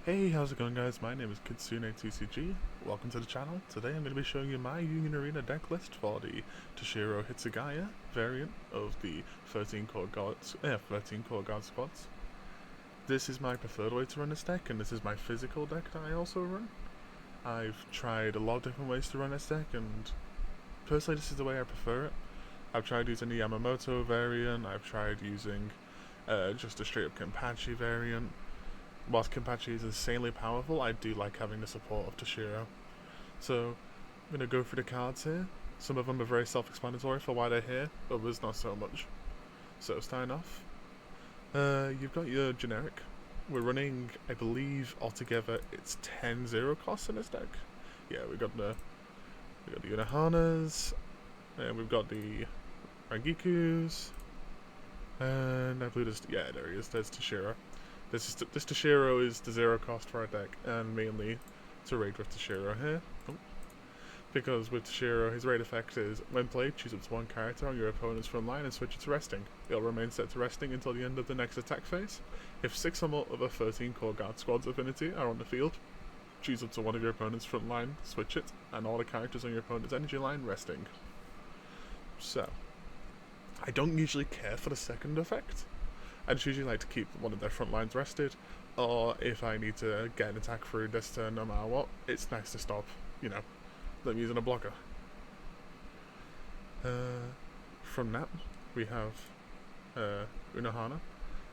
Hey, how's it going guys? My name is Kitsune2CG. Welcome to the channel. Today I'm going to be showing you my Union Arena deck list for the Toshiro Hitsugaya variant of the 13 core guard squads. This is my preferred way to run this deck, and this is my physical deck that I also run. I've tried a lot of different ways to run this deck, and personally this is the way I prefer it. I've tried using the Yamamoto variant, I've tried using just a straight up Kenpachi variant. Whilst Kenpachi is insanely powerful, I do like having the support of Toshiro. So, I'm going to go through the cards here. Some of them are very self-explanatory for why they're here, others not so much. So, starting off, you've got your generic. We're running, I believe, altogether it's 10 0 costs in this deck. Yeah, we've got the Unohanas, and we've got the Rangikus, and I believe there he is, there's Toshiro. This Toshiro is the 0 cost for our deck, and mainly to raid with Toshiro here. Because with Toshiro, his raid effect is, when played, choose up to one character on your opponent's front line and switch it to resting. It'll remain set to resting until the end of the next attack phase. If 6 or more other 13 core guard squads affinity are on the field, choose up to one of your opponent's front line, switch it, and all the characters on your opponent's energy line resting. So, I don't usually care for the second effect. I just usually like to keep one of their front lines rested, or if I need to get an attack through this turn no matter what, it's nice to stop, them using a blocker. From that, we have Unohana,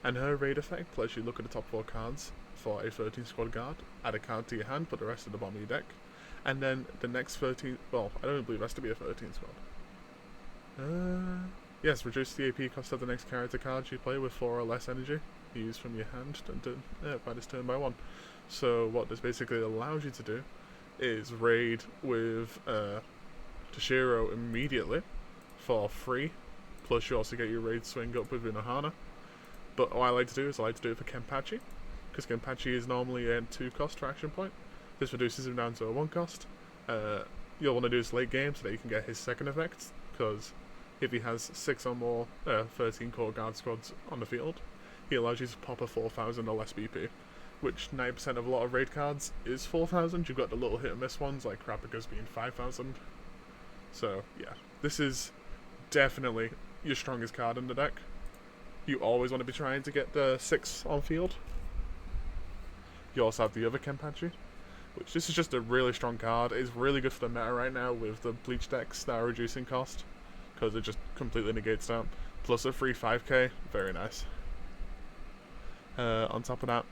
and her raid effect lets you look at the top 4 cards for a 13 squad guard, add a card to your hand, put the rest of the bottom of your deck, and then the next 13, well, I don't believe it has to be a 13 squad. Yes, reduce the AP cost of the next character card you play with 4 or less energy used from your hand by this turn by 1. So what this basically allows you to do is raid with Toshiro immediately for free, plus you also get your raid swing up with Unohana. But what I like to do is I like to do it for Kenpachi, because Kenpachi is normally a 2 cost for action point. This reduces him down to a 1 cost. You'll want to do this late game so that you can get his second effect, because if he has 6 or more 13 core guard squads on the field, he allows you to pop a 4,000 or less BP, which 90% of a lot of raid cards is 4,000. You've got the little hit and miss ones like Krapika's being 5,000. So yeah, this is definitely your strongest card in the deck. You always want to be trying to get the 6 on field. You also have the other Kenpachi, which this is just a really strong card. It's really good for the meta right now with the bleach decks that are reducing cost, because it just completely negates that. Plus a free 5k, very nice. On top of that,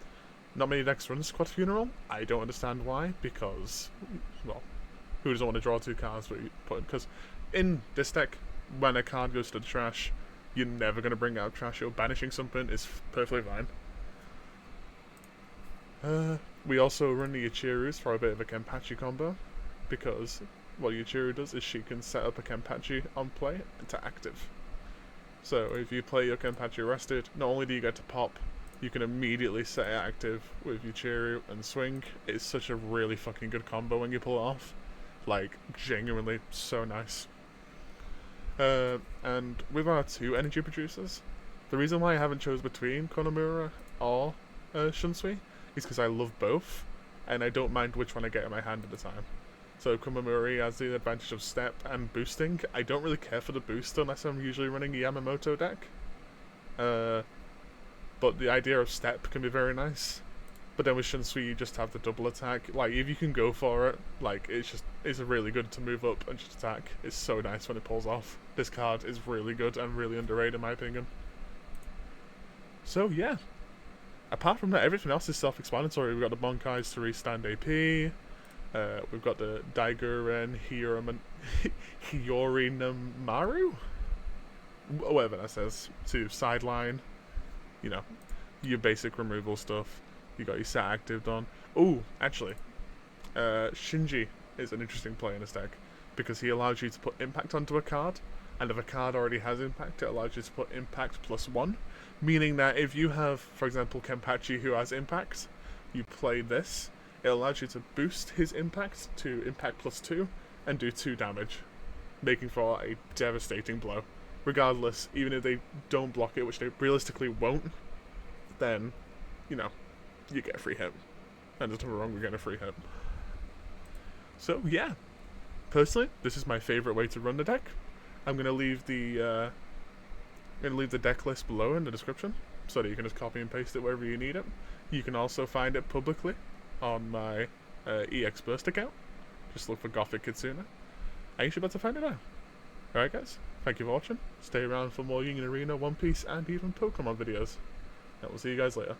not many decks run Squad Funeral. I don't understand why, because, well, who doesn't want to draw 2 cards? Because in this deck, when a card goes to the trash, you're never going to bring out trash. You're banishing something is perfectly fine. We also run the Ichirus for a bit of a Kenpachi combo, because what Yuchiru does is she can set up a Kenpachi on play to active. So if you play your Kenpachi rested, not only do you get to pop, you can immediately set it active with Yuchiru and swing. It's such a really fucking good combo when you pull it off. Like, genuinely so nice. And with our 2 energy producers, the reason why I haven't chose between Konomura or Shunsui is because I love both, and I don't mind which one I get in my hand at the time. So Komamori has the advantage of step and boosting. I don't really care for the boost unless I'm usually running a Yamamoto deck. But the idea of step can be very nice. But then with Shunsui you just have the double attack. Like, if you can go for it, like, it's really good to move up and just attack. It's so nice when it pulls off. This card is really good and really underrated in my opinion. So yeah. Apart from that, everything else is self-explanatory. We've got the Bonkais to restand AP. We've got the Daiguren Hyorinamaru? Whatever that says, to sideline. You know, your basic removal stuff. You got your set active done. Ooh, actually, Shinji is an interesting play in this deck, because he allows you to put impact onto a card, and if a card already has impact, it allows you to put impact +1, meaning that if you have, for example, Kenpachi who has impact, you play this, it allows you to boost his impact to impact +2 and do 2 damage, making for a devastating blow. Regardless, even if they don't block it, which they realistically won't, then, you get a free hit. and there's nothing wrong with getting a free hit. So yeah, personally, this is my favorite way to run the deck. I'm gonna leave the deck list below in the description, so that you can just copy and paste it wherever you need it. You can also find it publicly on my EX Burst account. Just look for Gothic Kitsune, and you should be able to find it there. Alright guys, thank you for watching. Stay around for more Union Arena, One Piece, and even Pokemon videos. And we'll see you guys later.